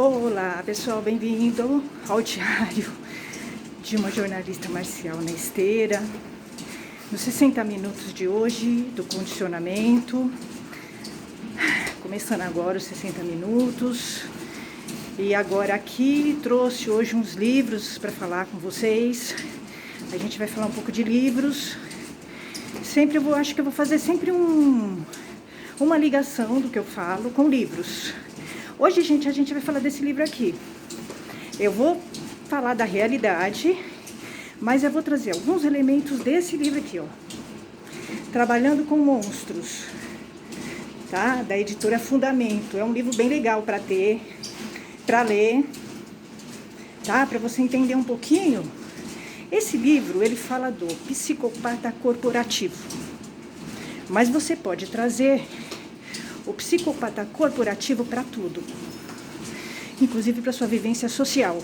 Olá, pessoal, bem-vindo ao diário de uma jornalista marcial na esteira. Nos 60 minutos de hoje, do condicionamento. Começando agora os 60 minutos. E agora aqui trouxe hoje uns livros para falar com vocês. A gente vai falar um pouco de livros. Acho que eu vou fazer sempre uma ligação do que eu falo com livros. Hoje, gente, a gente vai falar desse livro aqui. Eu vou falar da realidade, mas eu vou trazer alguns elementos desse livro aqui, ó. Trabalhando com Monstros, tá? Da editora Fundamento. É um livro bem legal para ter, para ler, tá? Para você entender um pouquinho. Esse livro, ele fala do psicopata corporativo. Mas você pode trazer o psicopata corporativo para tudo, inclusive para sua vivência social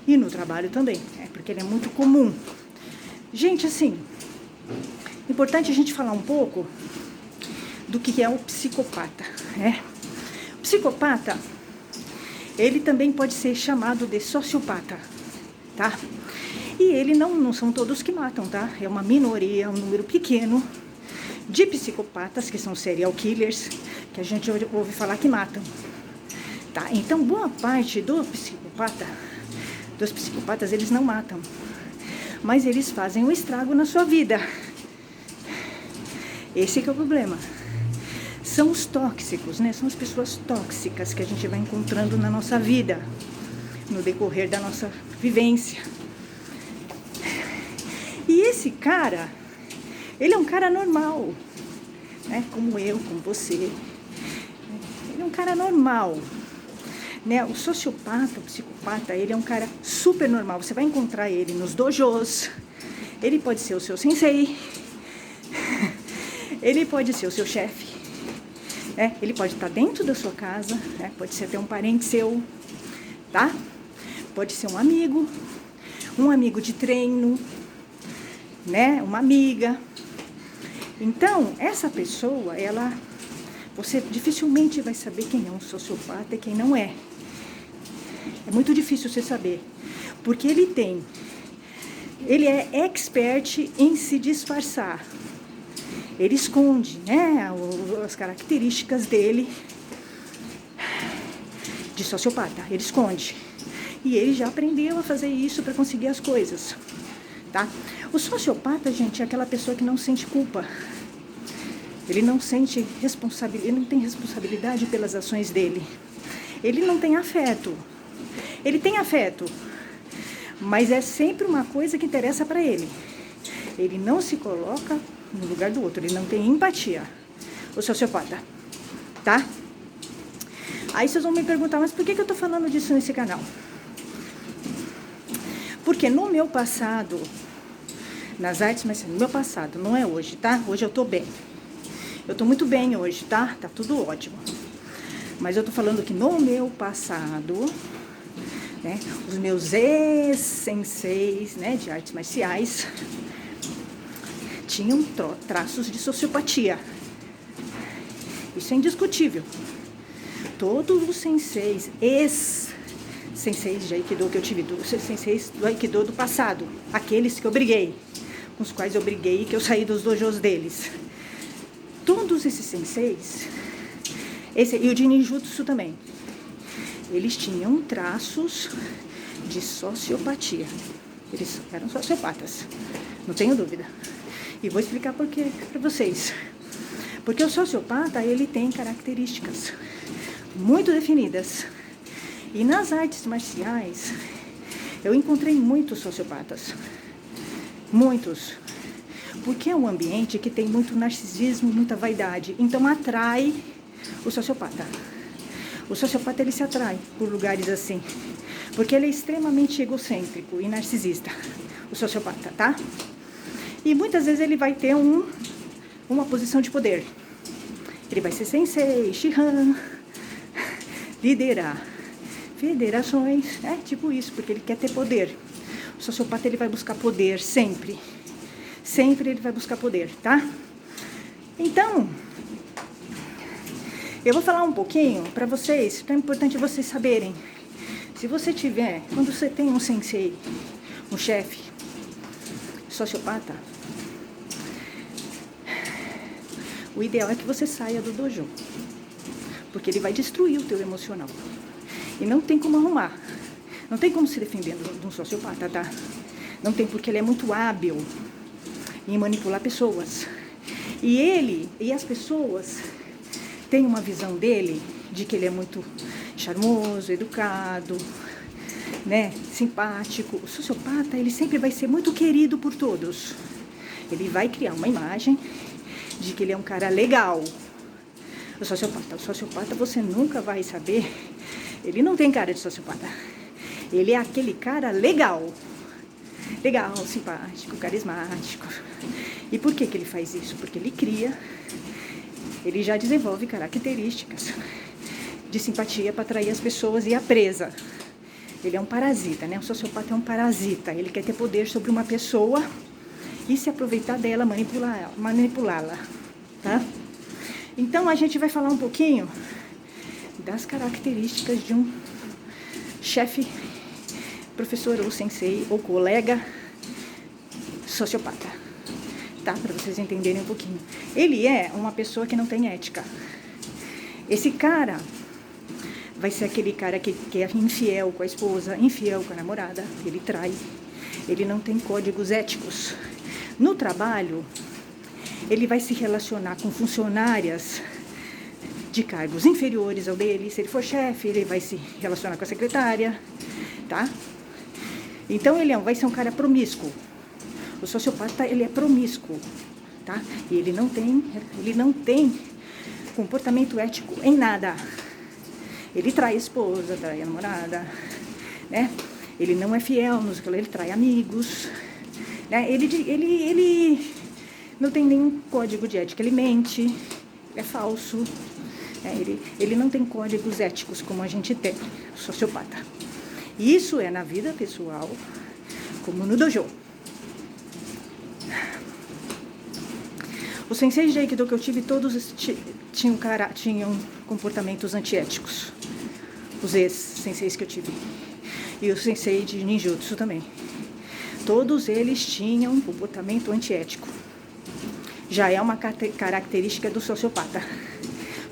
e no trabalho também, porque ele é muito comum. Gente, assim, importante a gente falar um pouco do que é o psicopata, né? O psicopata, ele também pode ser chamado de sociopata, tá? E ele não são todos que matam, tá? É uma minoria, um número pequeno de psicopatas, que são serial killers, que a gente ouve falar que matam, tá? Então, boa parte dos psicopatas, eles não matam, mas eles fazem um estrago na sua vida. Esse que é o problema. São os tóxicos, né? São as pessoas tóxicas que a gente vai encontrando na nossa vida, no decorrer da nossa vivência. E esse cara, ele é um cara normal, né? Como eu, como você. Ele é um cara normal, né? O sociopata, o psicopata, ele é um cara super normal. Você vai encontrar ele nos dojos. Ele pode ser o seu sensei. Ele pode ser o seu chefe. Ele pode estar dentro da sua casa, né? Pode ser até um parente seu, tá? Pode ser um amigo de treino, né? Uma amiga. Então, essa pessoa, você dificilmente vai saber quem é um sociopata e quem não é. É muito difícil você saber, porque ele é expert em se disfarçar. Ele esconde, né, as características dele de sociopata. Ele esconde. E ele já aprendeu a fazer isso para conseguir as coisas, tá? O sociopata, gente, é aquela pessoa que não sente culpa. Ele não sente responsabilidade, ele não tem responsabilidade pelas ações dele. Ele não tem afeto. Ele tem afeto, mas é sempre uma coisa que interessa para ele. Ele não se coloca no lugar do outro, ele não tem empatia. O sociopata, tá? Aí vocês vão me perguntar, mas por que eu tô falando disso nesse canal? Porque no meu passado, nas artes, mas no meu passado, não é hoje, tá? Hoje eu tô bem. Eu tô muito bem hoje, tá? Tá tudo ótimo. Mas eu tô falando que no meu passado, né, os meus ex-senseis, né, de artes marciais tinham traços de sociopatia. Isso é indiscutível. Todos os senseis, ex-senseis de Aikido que eu tive, senseis do Aikido do passado, aqueles que eu briguei, com os quais eu briguei e que eu saí dos dojos deles. Todos esses senseis, e o de ninjutsu também, eles tinham traços de sociopatia. Eles eram sociopatas, não tenho dúvida. E vou explicar por quê para vocês. Porque o sociopata, ele tem características muito definidas. E nas artes marciais, eu encontrei muitos sociopatas. Muitos. Porque é um ambiente que tem muito narcisismo, muita vaidade. Então atrai o sociopata. O sociopata, ele se atrai por lugares assim. Porque ele é extremamente egocêntrico e narcisista. O sociopata, tá? E muitas vezes ele vai ter uma posição de poder. Ele vai ser sensei, shihan, liderar federações, tipo isso, porque ele quer ter poder. O sociopata, ele vai buscar poder sempre. Sempre ele vai buscar poder, tá? Então, Eu vou falar um pouquinho para vocês, é importante vocês saberem. Se você tiver, quando você tem um sensei, um chefe sociopata, o ideal é que você saia do dojo, porque ele vai destruir o teu emocional. E não tem como arrumar, não tem como se defender de um sociopata, tá? Não tem, porque ele é muito hábil em manipular pessoas. E as pessoas têm uma visão dele de que ele é muito charmoso, educado, né, simpático. O sociopata, ele sempre vai ser muito querido por todos. Ele vai criar uma imagem de que ele é um cara legal. O sociopata você nunca vai saber. Ele não tem cara de sociopata. Ele é aquele cara legal. Legal, simpático, carismático. E por que ele faz isso? Porque ele já desenvolve características de simpatia para atrair as pessoas e a presa. Ele é um parasita, né? O sociopata é um parasita. Ele quer ter poder sobre uma pessoa e se aproveitar dela, manipulá-la, tá? Então, a gente vai falar um pouquinho das características de um chefe, professor ou sensei ou colega sociopata, tá? Para vocês entenderem um pouquinho. Ele é uma pessoa que não tem ética. Esse cara vai ser aquele cara que é infiel com a esposa, infiel com a namorada, ele trai, ele não tem códigos éticos. No trabalho, ele vai se relacionar com funcionárias de cargos inferiores ao dele. Se ele for chefe, ele vai se relacionar com a secretária, tá? Então, ele vai ser um cara promíscuo. O sociopata, ele é promíscuo, tá? E ele não tem comportamento ético em nada. Ele trai a esposa, trai a namorada, né? Ele não é fiel, ele trai amigos, né? Ele não tem nenhum código de ética, ele mente, é falso, né? Ele não tem códigos éticos como a gente tem, sociopata. E isso é na vida pessoal, como no dojo. Os senseis de Aikido que eu tive, todos tinham comportamentos antiéticos. Os ex-senseis que eu tive. E o sensei de ninjutsu também. Todos eles tinham um comportamento antiético. Já é uma característica do sociopata.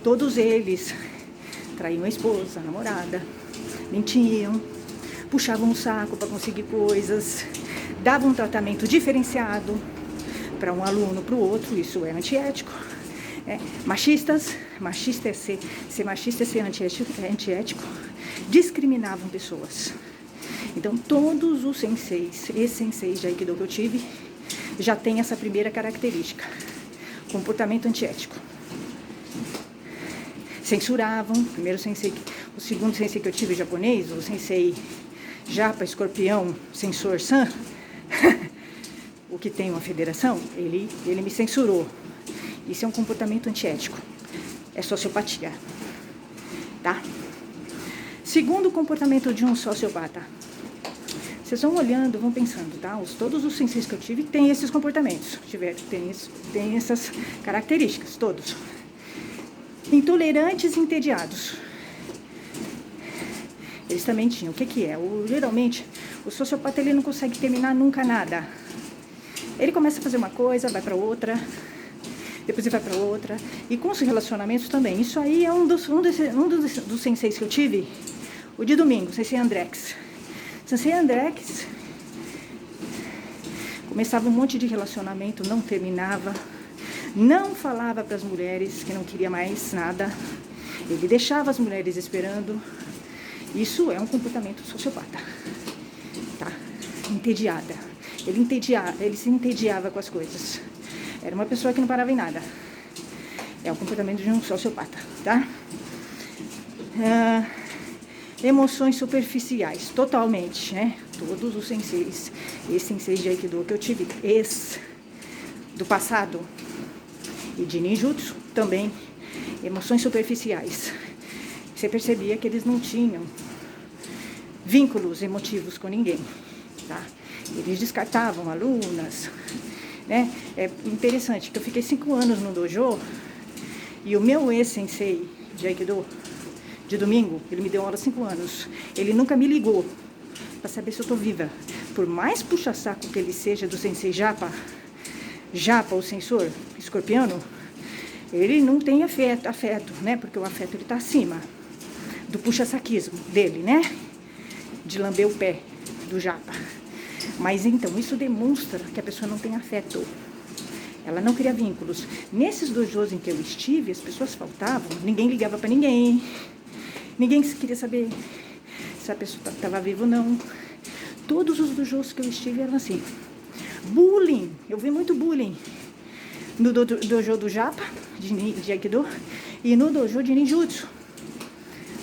Todos eles traíam a esposa, a namorada, mentiam, puxavam o saco para conseguir coisas, davam um tratamento diferenciado para um aluno, para o outro, isso é antiético. Machista é ser machista é ser antiético, discriminavam pessoas. Então, todos os senseis, ex-senseis de Aikido que eu tive, já tem essa primeira característica, comportamento antiético. Censuravam, o segundo sensei que eu tive japonês, o sensei Japa, Escorpião, Censor San, o que tem uma federação, ele me censurou. Isso é um comportamento antiético, é sociopatia, tá? Segundo comportamento de um sociopata, vocês vão olhando, vão pensando, tá? Todos os senseis que eu tive têm esses comportamentos, tem essas características, todos. Intolerantes e entediados. Eles também tinham. O que é? Geralmente, o sociopata ele não consegue terminar nunca nada. Ele começa a fazer uma coisa, vai para outra, depois ele vai para outra. E com os relacionamentos também. Isso aí é um dos senseis que eu tive, o de domingo, Sensei Andrex. Sensei Andrex começava um monte de relacionamento, não terminava, não falava para as mulheres que não queria mais nada. Ele deixava as mulheres esperando. Isso é um comportamento sociopata, tá? Entediada. Ele se entediava com as coisas. Era uma pessoa que não parava em nada. É o comportamento de um sociopata, tá? Emoções superficiais, totalmente, né? Todos os senseis, esses senseis de Aikido que eu tive, do passado e de ninjutsu também, emoções superficiais. Você percebia que eles não tinham vínculos emotivos com ninguém, tá? Eles descartavam alunas, né? É interessante que eu fiquei 5 anos no dojo e o meu ex-sensei, de Aikido, de domingo. Ele me deu aula há 5 anos. Ele nunca me ligou para saber se eu tô viva. Por mais puxa-saco que ele seja do sensei Japa, o sensor escorpiano, ele não tem afeto, né? Porque o afeto ele tá acima do puxa-saquismo dele, né? De lamber o pé do Japa. Mas então, isso demonstra que a pessoa não tem afeto. Ela não cria vínculos. Nesses dojos em que eu estive, as pessoas faltavam, ninguém ligava para ninguém. Ninguém queria saber se a pessoa estava viva ou não. Todos os dojos que eu estive eram assim. Bullying. Eu vi muito bullying. No dojo do Japa, de Aikido, e no dojo de Ninjutsu,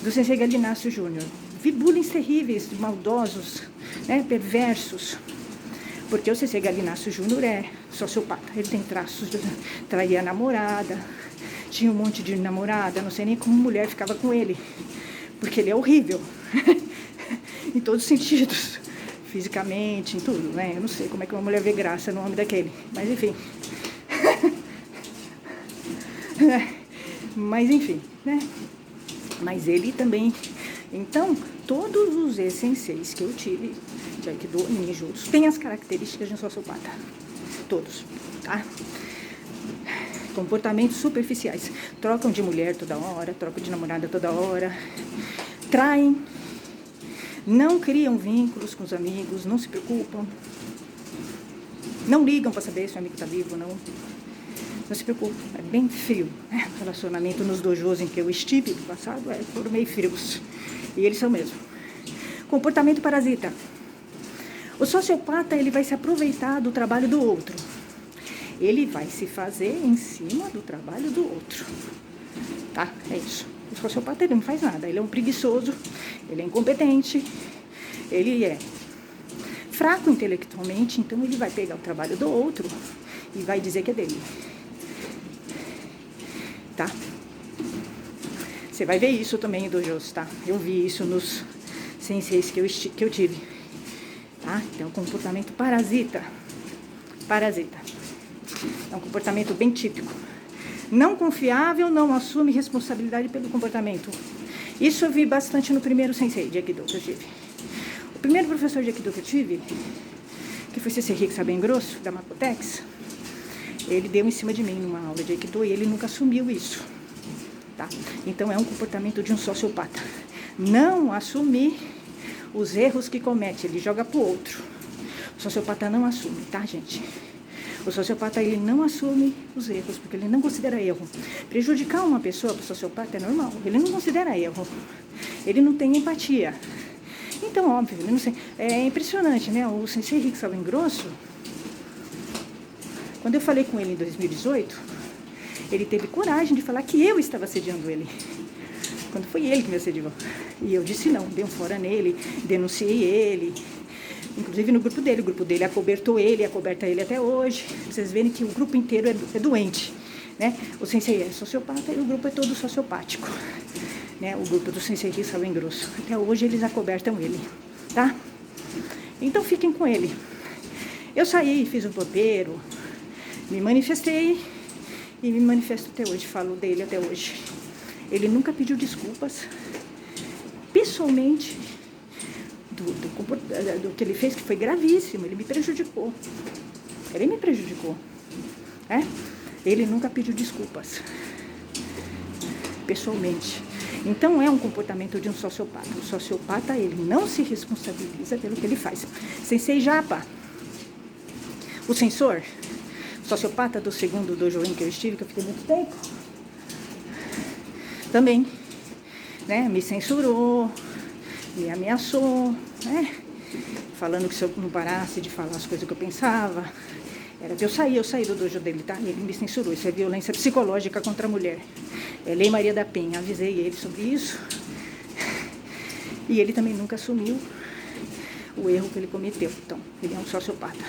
do Sensei Galinácio Júnior. Vi bullying terríveis, maldosos, né, perversos. Porque o Sensei Galinácio Júnior é sociopata. Ele tem traços de trair a namorada. Tinha um monte de namorada. Não sei nem como mulher ficava com ele. Porque ele é horrível. Em todos os sentidos. Fisicamente, em tudo, né? Eu não sei como é que uma mulher vê graça no homem daquele. Mas enfim. Mas enfim, né? Mas ele também. Então, todos os senseis que eu tive de Aikido e Ninjutsu têm as características de um sociopata. Todos, tá? Comportamentos superficiais. Trocam de mulher toda hora, trocam de namorada toda hora. Traem. Não criam vínculos com os amigos, não se preocupam. Não ligam para saber se o amigo está vivo ou não. Não se preocupe, é bem frio, né? O relacionamento nos dojos em que eu estive no passado foram meio frios. E eles são mesmo. Comportamento parasita. O sociopata, ele vai se aproveitar do trabalho do outro. Ele vai se fazer em cima do trabalho do outro. Tá? É isso. O sociopata, ele não faz nada. Ele é um preguiçoso, ele é incompetente, ele é fraco intelectualmente, então ele vai pegar o trabalho do outro e vai dizer que é dele. Tá? Você vai ver isso também em dojos, tá? Eu vi isso nos senseis que eu tive. Tá? Então, comportamento parasita. Parasita. É um comportamento bem típico. Não confiável, não assume responsabilidade pelo comportamento. Isso eu vi bastante no primeiro sensei de Aikido que eu tive. O primeiro professor de Aikido que eu tive, que foi Sensei Rick Sabengrosso, da Makotex, ele deu em cima de mim numa aula de Aikido e ele nunca assumiu isso. Tá? Então é um comportamento de um sociopata. Não assumir os erros que comete, ele joga pro outro. O sociopata não assume, tá, gente? O sociopata, ele não assume os erros, porque ele não considera erro. Prejudicar uma pessoa pro sociopata é normal, ele não considera erro. Ele não tem empatia. Então, óbvio, ele não sei. É impressionante, né? O Sensei Rick Sabengrosso, quando eu falei com ele em 2018, ele teve coragem de falar que eu estava assediando ele. Quando foi ele que me assediou. E eu disse não, dei um fora nele, denunciei ele. Inclusive no grupo dele. O grupo dele acobertou ele, acoberta ele até hoje. Vocês verem que o grupo inteiro é doente. Né? O sensei é sociopata e o grupo é todo sociopático. Né? O grupo do Sensei Rick Sabengrosso. Até hoje eles acobertam ele. Tá? Então fiquem com ele. Eu saí, fiz um topeiro, me manifestei e me manifesto até hoje. Falo dele até hoje. Ele nunca pediu desculpas. Pessoalmente, do que ele fez, que foi gravíssimo, ele me prejudicou. Ele me prejudicou. Ele nunca pediu desculpas. Pessoalmente. Então é um comportamento de um sociopata. O sociopata, ele não se responsabiliza pelo que ele faz. Sensei Japa, o censor, sociopata do segundo dojo em que eu estive, que eu fiquei muito tempo, também, né, me censurou, me ameaçou, né, falando que se eu não parasse de falar as coisas que eu pensava, era que eu saí do dojo dele, tá? E ele me censurou. Isso é violência psicológica contra a mulher. É Lei Maria da Penha. Avisei ele sobre isso. E ele também nunca assumiu o erro que ele cometeu. Então, ele é um sociopata.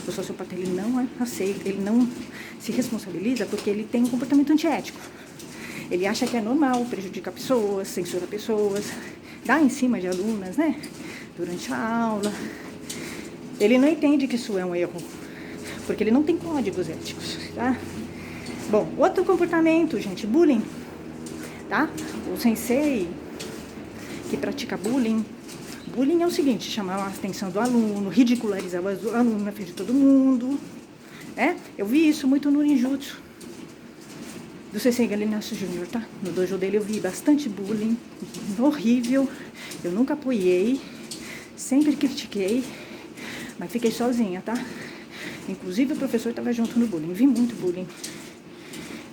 O sociopata, ele não aceita, ele não se responsabiliza porque ele tem um comportamento antiético. Ele acha que é normal, prejudica pessoas, censura pessoas, dá em cima de alunas, né? Durante a aula. Ele não entende que isso é um erro, porque ele não tem códigos éticos, tá? Bom, outro comportamento, gente, bullying. tá? O sensei que pratica bullying. Bullying é o seguinte, chamar a atenção do aluno, ridicularizar o aluno na frente de todo mundo, né? Eu vi isso muito no ninjutsu do Sensei Galinácio Júnior, tá? No dojo dele eu vi bastante bullying, horrível. Eu nunca apoiei, sempre critiquei, mas fiquei sozinha, tá? Inclusive o professor estava junto no bullying, vi muito bullying.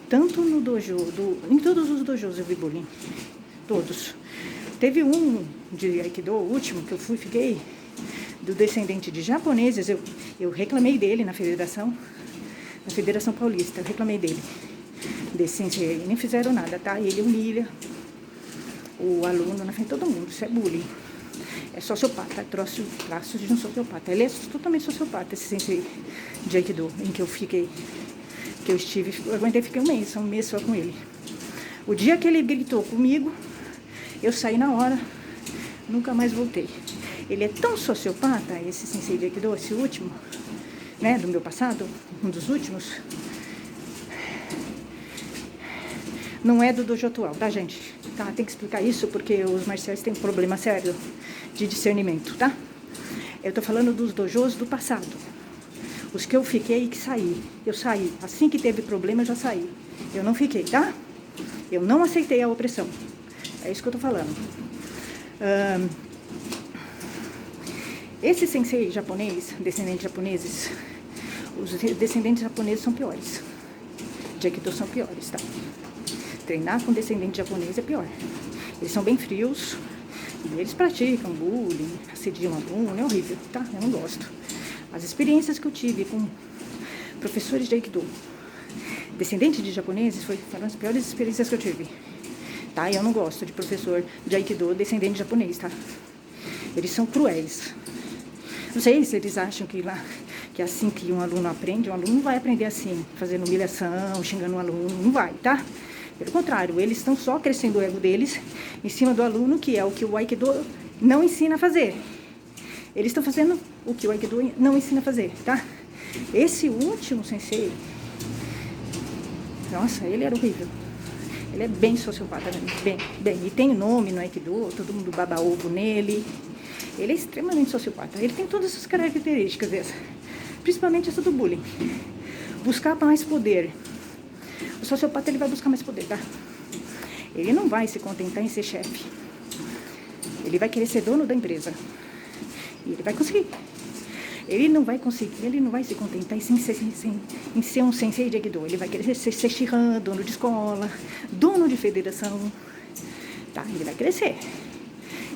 Tanto no dojo, em todos os dojos eu vi bullying, todos. Teve um de Aikido, o último que eu fiquei, do descendente de japoneses, eu reclamei dele na Federação Paulista, eu reclamei dele. Desse sensei, nem fizeram nada, tá? Ele humilha o aluno na frente de todo mundo, isso é bullying. É sociopata, traços de um sociopata. Ele é totalmente sociopata, esse sensei de Aikido, em que eu estive, eu aguentei, fiquei um mês só com ele. O dia que ele gritou comigo, eu saí na hora, nunca mais voltei. Ele é tão sociopata, esse sensei de Aikido, esse último, né, do meu passado, um dos últimos. Não é do dojo atual, tá, gente? Tá, tem que explicar isso porque os marciais têm um problema sério de discernimento, tá? Eu tô falando dos dojos do passado. Os que eu fiquei e que saí. Eu saí. Assim que teve problema, eu já saí. Eu não fiquei, tá? Eu não aceitei a opressão. É isso que eu tô falando. Esse sensei japonês, descendentes japoneses, os descendentes japoneses são piores. De Aikido são piores, tá? Treinar com descendente japonês é pior. Eles são bem frios e eles praticam bullying, assediam aluno, é horrível, tá? Eu não gosto. As experiências que eu tive com professores de Aikido, descendentes de japoneses, foram as piores experiências que eu tive, tá? Eu não gosto de professor de Aikido descendente de japonês, tá? Eles são cruéis. Não sei se eles acham que é assim que um aluno aprende. Um aluno não vai aprender assim, fazendo humilhação, xingando um aluno, não vai, tá? Pelo contrário, eles estão só crescendo o ego deles em cima do aluno, que é o que o Aikido não ensina a fazer. Eles estão fazendo o que o Aikido não ensina a fazer, tá? Esse último sensei, nossa, ele era horrível. Ele é bem sociopata, bem. E tem nome no Aikido, todo mundo baba ovo nele. Ele é extremamente sociopata. Ele tem todas essas características dessa. Principalmente essa do bullying. Buscar mais poder. O sociopata, ele vai buscar mais poder, tá? Ele não vai se contentar em ser chefe. Ele vai querer ser dono da empresa. E ele vai conseguir. Ele não vai se contentar em ser um sensei de Aikido. Ele vai querer ser shihan, dono de escola, dono de federação. Tá? Ele vai crescer.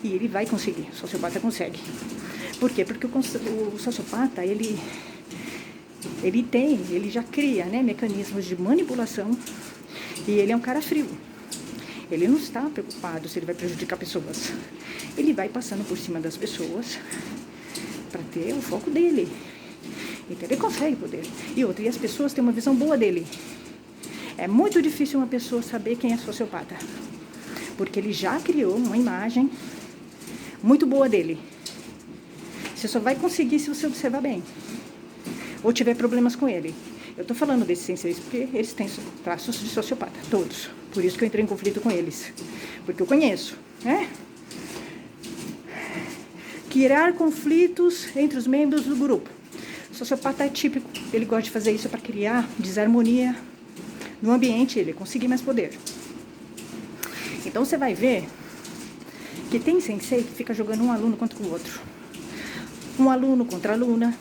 E ele vai conseguir. O sociopata consegue. Por quê? Porque o sociopata, ele já cria, né, mecanismos de manipulação, e ele é um cara frio. Ele não está preocupado se ele vai prejudicar pessoas. Ele vai passando por cima das pessoas para ter o foco dele. Então ele consegue poder. E as pessoas têm uma visão boa dele. É muito difícil uma pessoa saber quem é sociopata, porque ele já criou uma imagem muito boa dele. Você só vai conseguir se você observar bem, ou tiver problemas com ele. Eu tô falando desses senseis porque eles têm traços de sociopata, todos. Por isso que eu entrei em conflito com eles, porque eu conheço, né? Criar conflitos entre os membros do grupo. O sociopata é típico, ele gosta de fazer isso para criar desarmonia no ambiente, ele conseguir mais poder. Então você vai ver que tem sensei que fica jogando um aluno contra o outro. Um aluno contra a aluna.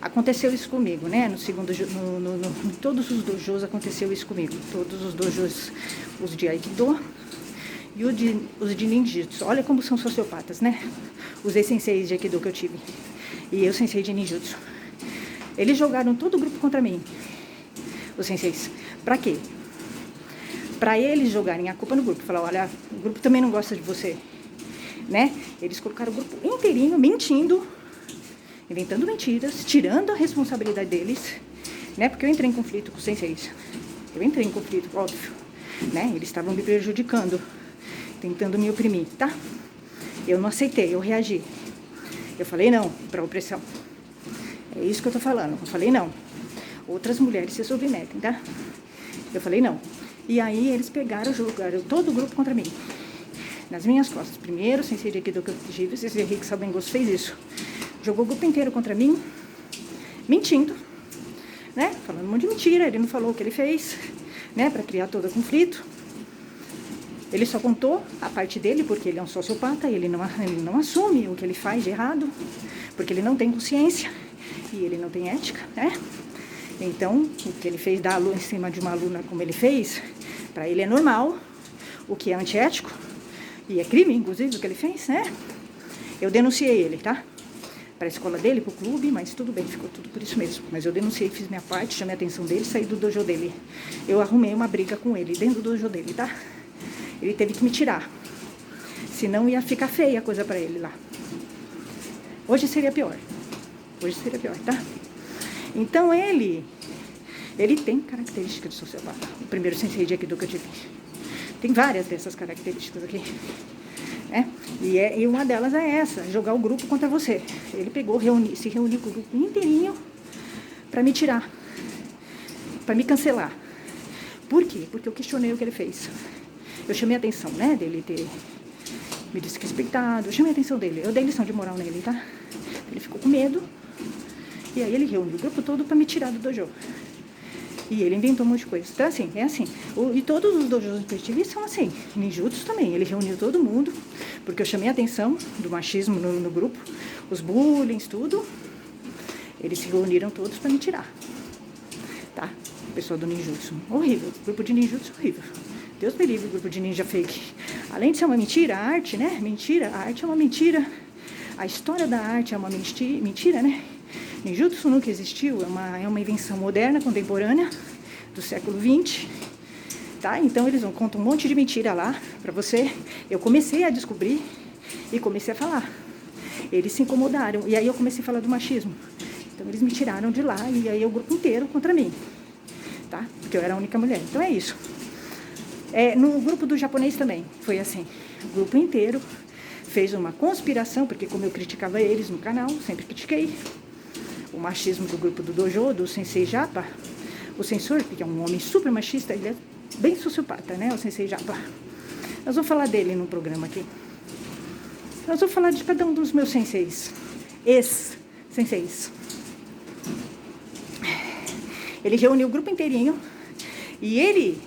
Aconteceu isso comigo, né? Em todos os dojos aconteceu isso comigo. Todos os dojos, os de Aikido e os de Ninjutsu. Olha como são sociopatas, né? Os senseis de Aikido que eu tive. E eu, sensei de Ninjutsu. Eles jogaram todo o grupo contra mim. Os senseis. Pra quê? Pra eles jogarem a culpa no grupo. Falar, olha, o grupo também não gosta de você. Né? Eles colocaram o grupo inteirinho mentindo, inventando mentiras, tirando a responsabilidade deles, né? Porque eu entrei em conflito com os senseis. Eu entrei em conflito, óbvio, né? Eles estavam me prejudicando, tentando me oprimir, tá? Eu não aceitei, eu reagi. Eu falei não pra opressão. É isso que eu tô falando. Eu falei não. Outras mulheres se submetem, tá? Eu falei não. E aí eles pegaram, jogaram todo o grupo contra mim, nas minhas costas. Primeiro, o sensei de Aikido que eu tive, o sensei Rick Sabengoso fez isso. Jogou o grupo inteiro contra mim, mentindo, né? Falando um monte de mentira. Ele não falou o que ele fez, né? Para criar todo o conflito. Ele só contou a parte dele, porque ele é um sociopata, ele não assume o que ele faz de errado, porque ele não tem consciência e ele não tem ética, né? Então, o que ele fez da aluna em cima de uma aluna como ele fez, para ele é normal, o que é antiético, e é crime, inclusive, o que ele fez, né? Eu denunciei ele, tá? Para a escola dele, para o clube, mas tudo bem, ficou tudo por isso mesmo. Mas eu denunciei, fiz minha parte, chamei a atenção dele, saí do dojo dele. Eu arrumei uma briga com ele dentro do dojo dele, tá? Ele teve que me tirar, senão ia ficar feia a coisa para ele lá. Hoje seria pior, tá? Então ele tem características de sociopata. O primeiro sensei de Aikido que eu tive. Tem várias dessas características aqui. E uma delas é essa, jogar o grupo contra você. Ele pegou, se reuniu com o grupo inteirinho para me tirar, para me cancelar. Por quê? Porque eu questionei o que ele fez. Eu chamei a atenção, né, dele ter me desrespeitado. Eu chamei a atenção dele, eu dei lição de moral nele, tá? Ele ficou com medo. E aí ele reuniu o grupo todo para me tirar do dojo. E ele inventou um monte de coisa. Então, assim, é assim. E todos os dojos que eu tive são assim. Ninjutsu também. Ele reuniu todo mundo, porque eu chamei a atenção do machismo no grupo, os bullying, tudo. Eles se reuniram todos para me tirar. Tá? O pessoal do ninjutsu. Horrível. Grupo de ninjutsu horrível. Deus me livre, grupo de ninja fake. Além de ser uma mentira, a arte, né? Mentira. A arte é uma mentira. A história da arte é uma mentira, né? Ninjutsu nunca existiu, é uma invenção moderna, contemporânea, do século XX, tá? Então eles contam um monte de mentira lá pra você. Eu comecei a descobrir e comecei a falar. Eles se incomodaram, e aí eu comecei a falar do machismo. Então eles me tiraram de lá, e aí o grupo inteiro contra mim, tá? Porque eu era a única mulher. Então é isso. No grupo do japonês também, foi assim. O grupo inteiro fez uma conspiração, porque como eu criticava eles no canal, sempre critiquei o machismo do grupo do dojo, do Sensei Japa, o sensor, que é um homem super machista, ele é bem sociopata, né, o Sensei Japa. Nós vamos falar dele no programa aqui. Nós vamos falar de cada um dos meus senseis, ex-senseis. Ele reuniu o grupo inteirinho e ele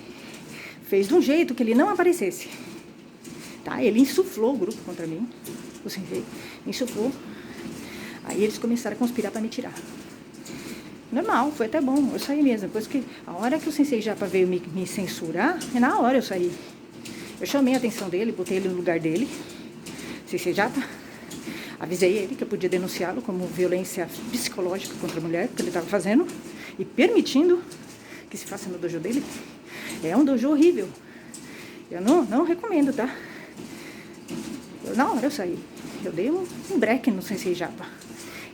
fez de um jeito que ele não aparecesse. Tá? Ele insuflou o grupo contra mim, o sensei, insuflou. Aí eles começaram a conspirar para me tirar. Normal, foi até bom, eu saí mesmo. Depois que, a hora que o sensei Japa veio me censurar, na hora eu saí. Eu chamei a atenção dele, botei ele no lugar dele, sensei Japa. Avisei ele que eu podia denunciá-lo como violência psicológica contra a mulher, que ele estava fazendo, e permitindo que se faça no dojo dele. É um dojo horrível. Eu não recomendo, tá? Na hora eu saí. Eu dei um break no sensei Japa.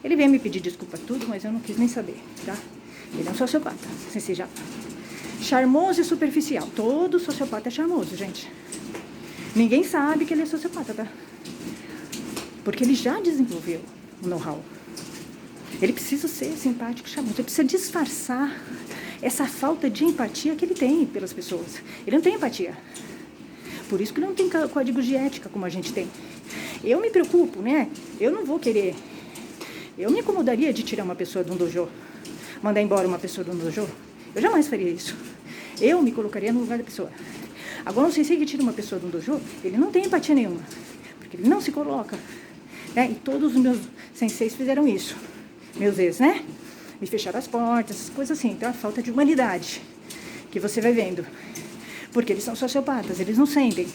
Ele veio me pedir desculpa tudo, mas eu não quis nem saber, tá? Ele é um sociopata, sensei Japa. Charmoso e superficial. Todo sociopata é charmoso, gente. Ninguém sabe que ele é sociopata, tá? Porque ele já desenvolveu o know-how. Ele precisa ser simpático e charmoso. Ele precisa disfarçar essa falta de empatia que ele tem pelas pessoas. Ele não tem empatia. Por isso que não tem código de ética como a gente tem. Eu me preocupo, né? Eu não vou querer. Eu me incomodaria de tirar uma pessoa de um dojo, mandar embora uma pessoa de um dojo. Eu jamais faria isso. Eu me colocaria no lugar da pessoa. Agora, um sensei que tira uma pessoa de um dojo, ele não tem empatia nenhuma, porque ele não se coloca. Né? E todos os meus senseis fizeram isso. Meus ex, né? Me fecharam as portas, coisas assim. Então, a falta de humanidade que você vai vendo. Porque eles são sociopatas, eles não sentem.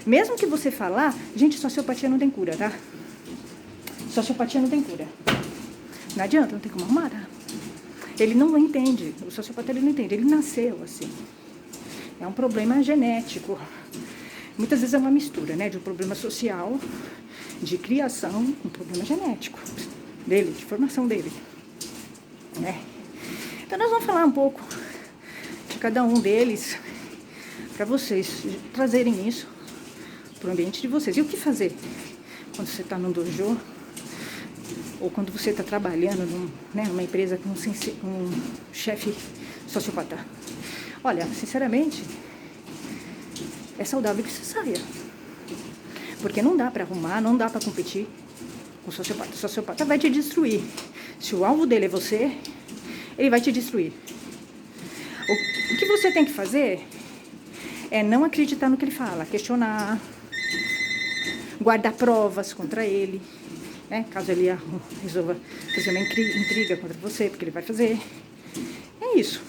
Mesmo que você falar, gente, sociopatia não tem cura, tá? Sociopatia não tem cura. Não adianta, não tem como arrumar, tá? Ele não entende, o sociopata ele não entende, ele nasceu assim. É um problema genético. Muitas vezes é uma mistura, né? De um problema social, de criação, um problema genético dele, de formação dele. Né? Então nós vamos falar um pouco de cada um deles, para vocês trazerem isso para o ambiente de vocês. E o que fazer quando você está num dojo, ou quando você está trabalhando numa empresa com um chefe sociopata? Olha, sinceramente, é saudável que você saia. Porque não dá pra arrumar, não dá pra competir com o sociopata. O sociopata vai te destruir. Se o alvo dele é você, ele vai te destruir. O que você tem que fazer é não acreditar no que ele fala, questionar, guardar provas contra ele, né? Caso ele resolva fazer uma intriga contra você, porque ele vai fazer. É isso.